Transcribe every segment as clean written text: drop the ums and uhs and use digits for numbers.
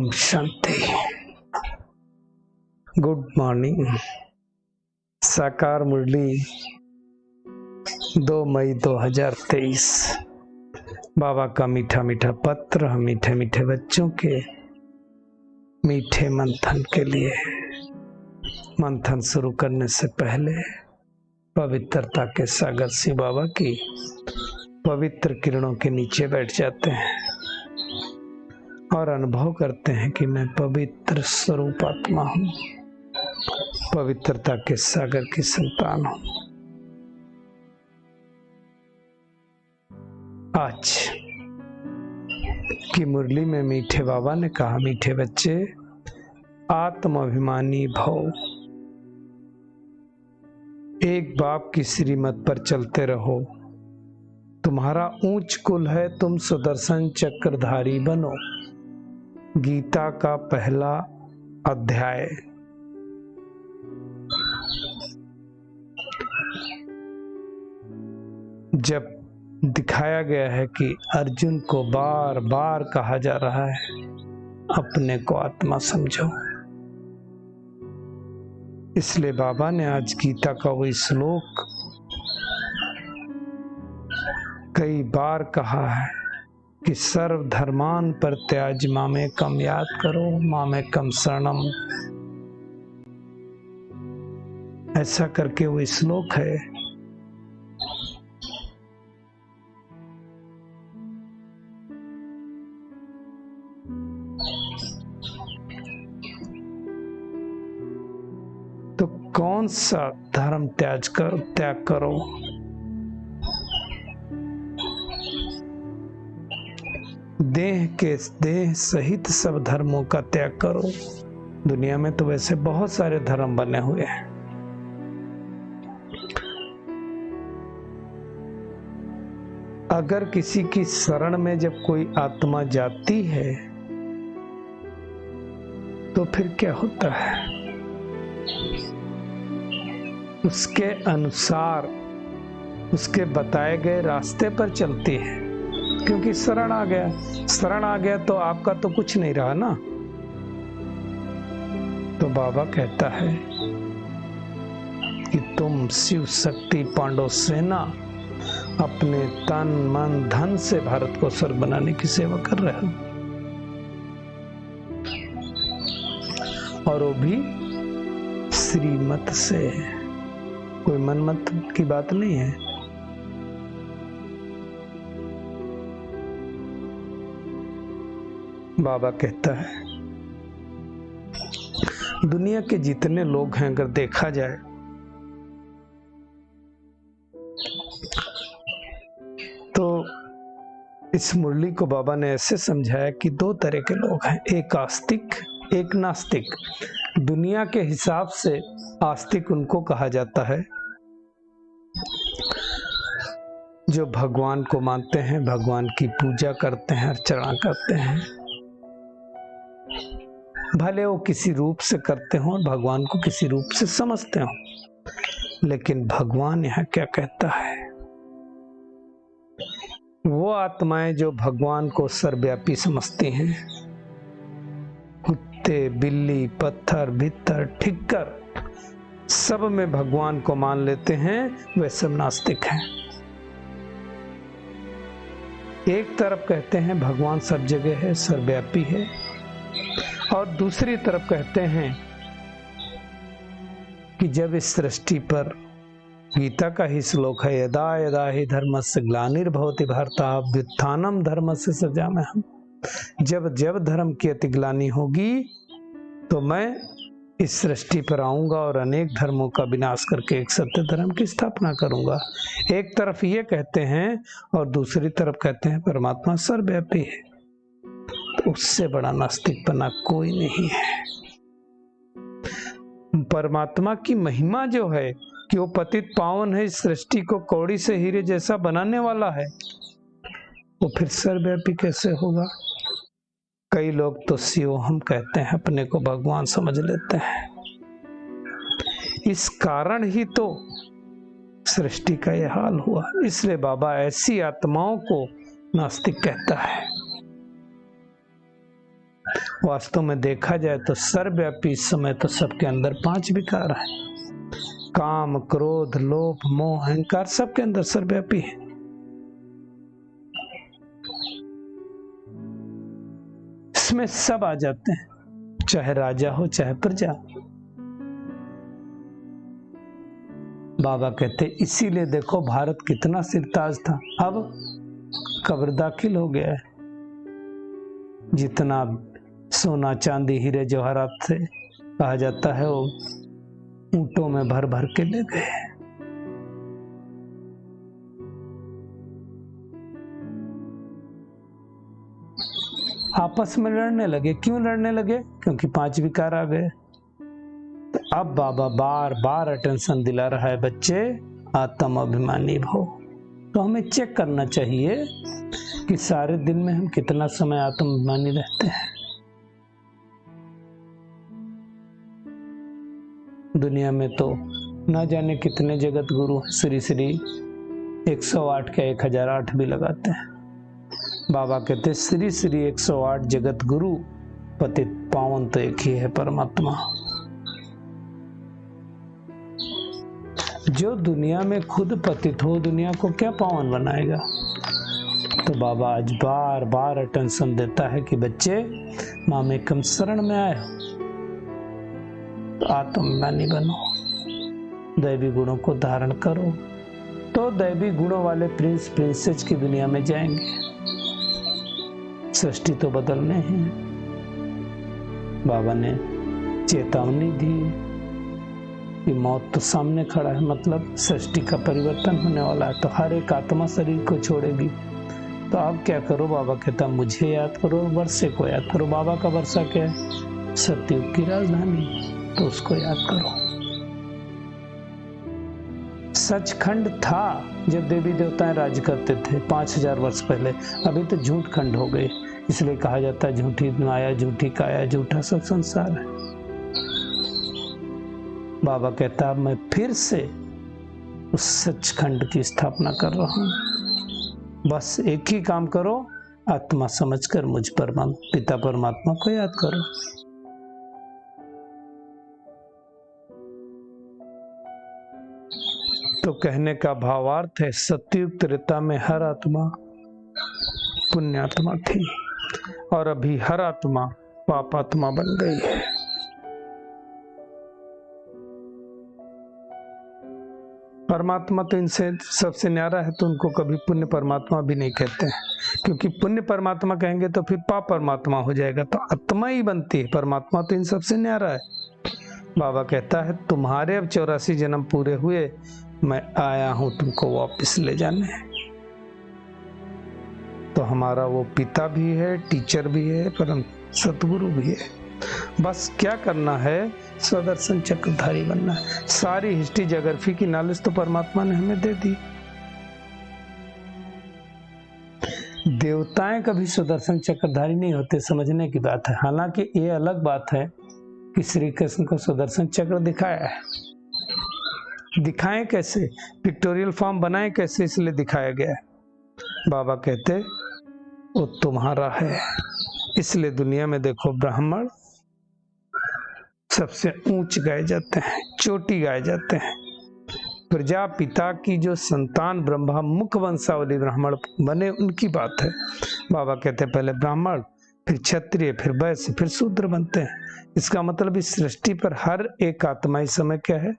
Om Shanti. Good morning. साकार मुरली 2 मई 2023। बाबा का मीठा मीठा पत्र मीठे मीठे बच्चों के मीठे मंथन के लिए। मंथन शुरू करने से पहले पवित्रता के सागर शिव बाबा की पवित्र किरणों के नीचे बैठ जाते हैं और अनुभव करते हैं कि मैं पवित्र स्वरूप आत्मा हूँ, पवित्रता के सागर की संतान हूँ। आज की मुरली में मीठे बाबा ने कहा, मीठे बच्चे आत्माभिमानी भव, एक बाप की श्रीमत पर चलते रहो। तुम्हारा ऊंच कुल है, तुम सुदर्शन चक्रधारी बनो। गीता का पहला अध्याय। जब दिखाया गया है कि अर्जुन को बार बार कहा जा रहा है अपने को आत्मा समझो, इसलिए बाबा ने आज गीता का वही श्लोक कई बार कहा है कि सर्व धर्मान परित्याज्य मामेकम याद करो, मामेकम शरणम। ऐसा करके वो श्लोक है। तो कौन सा धर्म त्याग करो? देह सहित सब धर्मों का त्याग करो। दुनिया में तो वैसे बहुत सारे धर्म बने हुए हैं, अगर किसी की शरण में जब कोई आत्मा जाती है तो फिर क्या होता है? उसके अनुसार उसके बताए गए रास्ते पर चलती है, क्योंकि शरण आ गया तो आपका तो कुछ नहीं रहा ना। तो बाबा कहता है कि तुम शिव शक्ति पांडव सेना अपने तन मन धन से भारत को स्वर्ग बनाने की सेवा कर रहे हो, और वो भी श्रीमत से। कोई मनमत की बात नहीं है। बाबा कहता है दुनिया के जितने लोग हैं, अगर देखा जाए तो इस मुरली को बाबा ने ऐसे समझाया कि 2 तरह के लोग हैं, एक आस्तिक एक नास्तिक। दुनिया के हिसाब से आस्तिक उनको कहा जाता है जो भगवान को मानते हैं, भगवान की पूजा करते हैं, अर्चना करते हैं, भले वो किसी रूप से करते हो और भगवान को किसी रूप से समझते हो। लेकिन भगवान यहाँ क्या कहता है? वो आत्माएं जो भगवान को सर्वव्यापी समझती हैं, कुत्ते बिल्ली पत्थर भीतर ठिक्कर सब में भगवान को मान लेते हैं, वे सब नास्तिक हैं। एक तरफ कहते हैं भगवान सब जगह है, सर्वव्यापी है, और दूसरी तरफ कहते हैं कि जब इस सृष्टि पर, गीता का ही श्लोक है, यदा यदा हि धर्मस्य ग्लानिर्भवति भारताभ्युत्थानम धर्मस्य सृजाम्यहम्। जब जब धर्म की अतिग्लानि होगी तो मैं इस सृष्टि पर आऊंगा और अनेक धर्मों का विनाश करके एक सत्य धर्म की स्थापना करूंगा। एक तरफ ये कहते हैं और दूसरी तरफ कहते हैं परमात्मा सर्वव्यापी है। तो उससे बड़ा नास्तिकपना कोई नहीं है। परमात्मा की महिमा जो है कि वो पतित पावन है, इस सृष्टि को कौड़ी से हीरे जैसा बनाने वाला है, वो फिर सर्वव्यापी कैसे होगा? कई लोग तो शिवोहम कहते हैं, अपने को भगवान समझ लेते हैं। इस कारण ही तो सृष्टि का यह हाल हुआ। इसलिए बाबा ऐसी आत्माओं को नास्तिक कहता है। वास्तव में देखा जाए तो सर्वव्यापी इस समय तो सबके अंदर 5 विकार है। काम, क्रोध, लोभ, मोह, अहंकार सबके अंदर सर्वव्यापी है। इसमें सब आ जाते हैं, चाहे राजा हो चाहे प्रजा। बाबा कहते इसीलिए देखो भारत कितना सिरताज था, अब कब्र दाखिल हो गया है। जितना सोना चांदी हीरे जवाहरात से कहा जाता है वो ऊंटों में भर भर के ले गए। आपस में लड़ने लगे। क्यों लड़ने लगे? क्योंकि 5 विकार आ गए। तो अब बाबा बार बार अटेंशन दिला रहा है, बच्चे आत्म अभिमानी भो। तो हमें चेक करना चाहिए कि सारे दिन में हम कितना समय आत्म अभिमानी रहते हैं। दुनिया में तो ना जाने कितने जगत गुरु श्री श्री 108 के 1008 भी लगाते हैं। बाबा कहते श्री श्री 108 जगत गुरु, पतित पावन तो एक ही है, परमात्मा। जो दुनिया में खुद पतित हो, दुनिया को क्या पावन बनाएगा? तो बाबा आज बार बार अटेंशन देता है कि बच्चे मामेकम शरण में आए हो तो आत्मज्ञानी बनो, दैवी गुणों को धारण करो, तो दैवी गुणों वाले प्रिंस प्रिंसेस की दुनिया में जाएंगे। सृष्टि तो बदलने हैं। बाबा ने चेतावनी दी कि मौत तो सामने खड़ा है, मतलब सृष्टि का परिवर्तन होने वाला है, तो हर एक आत्मा शरीर को छोड़ेगी। तो आप क्या करो? बाबा कहता मुझे याद करो, वर्षे को याद करो। बाबा का वर्षा क्या है? सतयुग की राजधानी, तो उसको याद करो। सचखंड था जब देवी देवताएं राज करते थे 5000 वर्ष पहले। अभी तो झूठ खंड हो गए, इसलिए कहा जाता है झूठी माया, झूठी काया, झूठा सब संसार है। बाबा कहता है मैं फिर से उस सचखंड की स्थापना कर रहा हूं। बस एक ही काम करो, आत्मा समझकर मुझ पिता परमात्मा को याद करो। तो कहने का भावार्थ है सतयुग त्रेता में हर आत्मा पुण्यात्मा थी और अभी हर आत्मा पापात्मा बन गई है। परमात्मा तो इनसे सबसे न्यारा है, तो उनको कभी पुण्य परमात्मा भी नहीं कहते हैं, क्योंकि पुण्य परमात्मा कहेंगे तो फिर पाप परमात्मा हो जाएगा, तो आत्मा ही बनती है। परमात्मा तो इन सबसे न्यारा है। बाबा कहता है तुम्हारे अब 84 जन्म पूरे हुए, मैं आया हूं तुमको वापस ले जाने। तो हमारा वो पिता भी है, टीचर भी है, परम सतगुरु भी है। बस क्या करना है? स्वदर्शन चक्रधारी बनना है। सारी हिस्ट्री ज्योग्राफी की नॉलेज तो परमात्मा ने हमें दे दी। देवताएं कभी सुदर्शन चक्रधारी नहीं होते, समझने की बात है। हालांकि ये अलग बात है कि श्री कृष्ण को सुदर्शन चक्र दिखाया है। दिखाएं कैसे? पिक्टोरियल फॉर्म बनाए कैसे? इसलिए दिखाया गया है। बाबा कहते वो तुम्हारा है। इसलिए दुनिया में देखो ब्राह्मण सबसे ऊंच गाए जाते हैं, चोटी गाए जाते हैं। प्रजापिता की जो संतान ब्रह्मा मुख वंशावली ब्राह्मण बने, उनकी बात है। बाबा कहते हैं पहले ब्राह्मण, फिर क्षत्रिय, फिर वैश्य, फिर शूद्र बनते हैं। इसका मतलब इस सृष्टि पर हर एक आत्मा इस समय क्या है?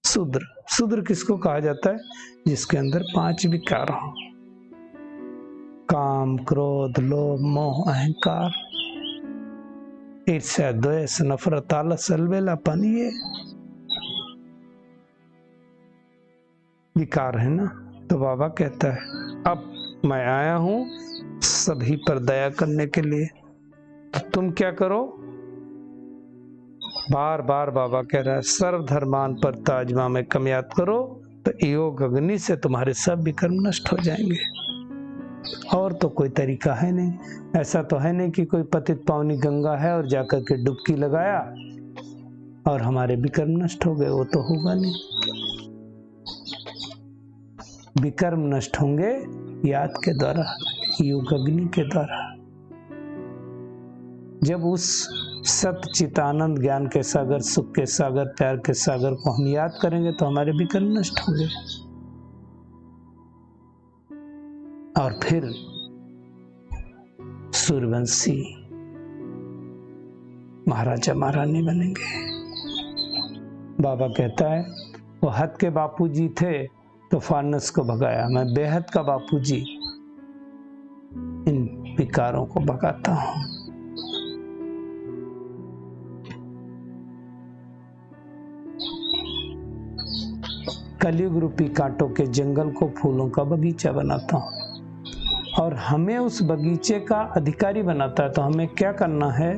शूद्र। शूद्र किसको कहा जाता है? जिसके अंदर 5 विकार हो, काम, क्रोध, लोभ, मोह, अहंकार, ईर्ष्या, द्वेष, नफरत, आलस, अलबेलापन, ये विकार है ना। तो बाबा कहता है अब मैं आया हूं सभी पर दया करने के लिए, तो तुम क्या करो? बार बार बाबा कह रहा है सर्वधर्मान पर ताजमा में कम याद करो, तो योग अग्नि से तुम्हारे सब विकर्म नष्ट हो जाएंगे। और तो कोई तरीका है नहीं। ऐसा तो है नहीं कि कोई पतित पावनी गंगा है और जाकर के डुबकी लगाया और हमारे विकर्म नष्ट हो गए, वो तो होगा नहीं। विकर्म नष्ट होंगे याद के द्वारा, योग अग्नि के द्वारा। जब उस सत चितानंद ज्ञान के सागर, सुख के सागर, प्यार के सागर को हम याद करेंगे तो हमारे विकल्प नष्ट होंगे और फिर सूर्यवंशी महाराजा महारानी बनेंगे। बाबा कहता है वो हद के बापूजी थे तो फानस को भगाया, मैं बेहद का बापूजी इन विकारों को भगाता हूं। कलयुग रूपी कांटों के जंगल को फूलों का बगीचा बनाता हूं और हमें उस बगीचे का अधिकारी बनाता है। तो हमें क्या करना है?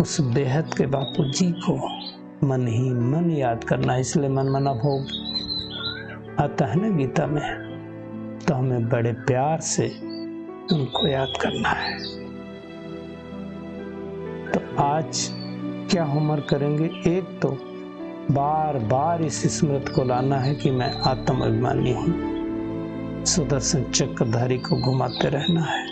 उस बेहद के बापूजी को मन ही मन याद करना है। इसलिए मन मना भोग आता है ना गीता में, तो हमें बड़े प्यार से उनको याद करना है। तो आज क्या होमवर्क करेंगे? एक तो बार बार इस स्मृति को लाना है कि मैं आत्म अभिमानी हूं। सुदर्शन चक्रधारी को घुमाते रहना है।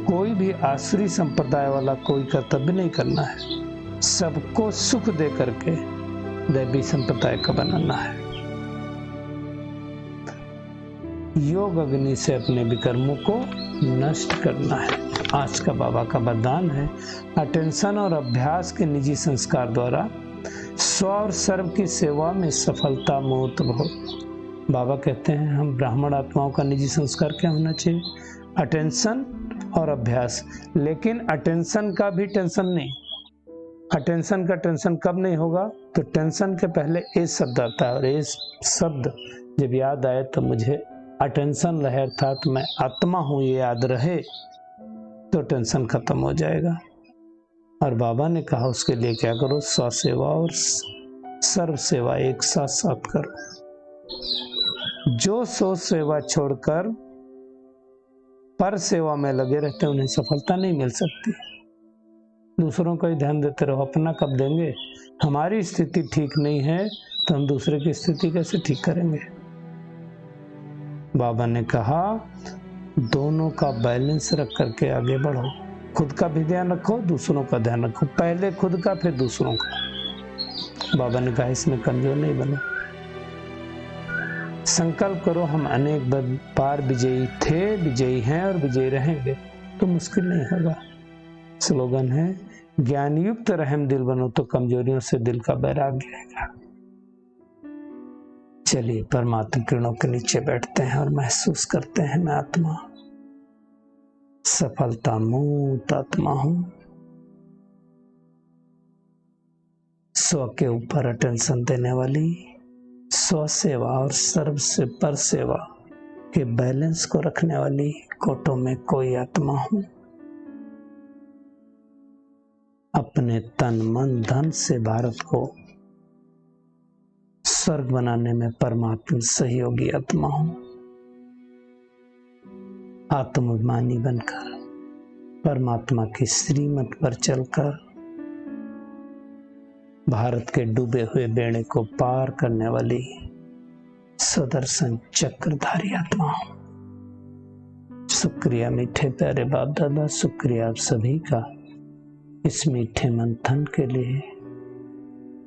कोई भी आसुरी संप्रदाय वाला कोई कर्तव्य नहीं करना है, सबको सुख दे करके दैवी संप्रदाय का बनाना है। योग अग्नि से अपने विकर्मों को नष्ट करना है। आज का बाबा का वरदान है, अटेंशन और अभ्यास के निजी संस्कार द्वारा स्व और सर्व की सेवा में सफलता मूर्त भव। बाबा कहते हैं हम ब्राह्मण आत्माओं का निजी संस्कार क्या होना चाहिए? अटेंशन और अभ्यास। लेकिन अटेंशन का भी टेंशन नहीं। अटेंशन का टेंशन कब नहीं होगा? तो टेंशन के पहले ए शब्द आता है और ए शब्द जब याद आए तो मुझे अटेंशन रहे, अर्थात मैं आत्मा हूं ये याद रहे तो टेंशन खत्म हो जाएगा। और बाबा ने कहा उसके लिए क्या करो? स्व सेवा और सर्व सेवा एक साथ साथ करो। जो सो सेवा छोड़कर पर सेवा में लगे रहते हैं उन्हें सफलता नहीं मिल सकती। दूसरों का ही ध्यान देते रहो, अपना कब देंगे? हमारी स्थिति ठीक नहीं है तो हम दूसरे की स्थिति कैसे ठीक करेंगे? बाबा ने कहा दोनों का बैलेंस रख करके आगे बढ़ो। खुद का भी ध्यान रखो, दूसरों का ध्यान रखो। पहले खुद का फिर दूसरों का। बाबा ने कहा इसमें कमजोर नहीं बनो। संकल्प करो हम अनेक बार विजयी थे, विजयी हैं और विजयी रहेंगे, तो मुश्किल नहीं होगा। स्लोगन है ज्ञान युक्त रहम दिल बनो तो कमजोरियों से दिल का वैराग्य आएगा। चलिए परमात्मा किरणों के नीचे बैठते हैं और महसूस करते हैं मैं आत्मा सफलता मूर्त आत्मा हूं। स्व के ऊपर अटेंशन देने वाली, स्व सेवा और सर्व से पर सेवा के बैलेंस को रखने वाली कोटों में कोई आत्मा हूं। अपने तन मन धन से भारत को स्वर्ग बनाने में परमात्मा सहयोगी आत्मा हूं। आत्माभिमानी बनकर परमात्मा की श्रीमत पर चलकर भारत के डूबे हुए बेड़े को पार करने वाली सुदर्शन चक्रधारी आत्मा हूं। शुक्रिया मीठे प्यारे बाप दादा, शुक्रिया आप सभी का इस मीठे मंथन के लिए।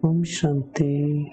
ओम शांति।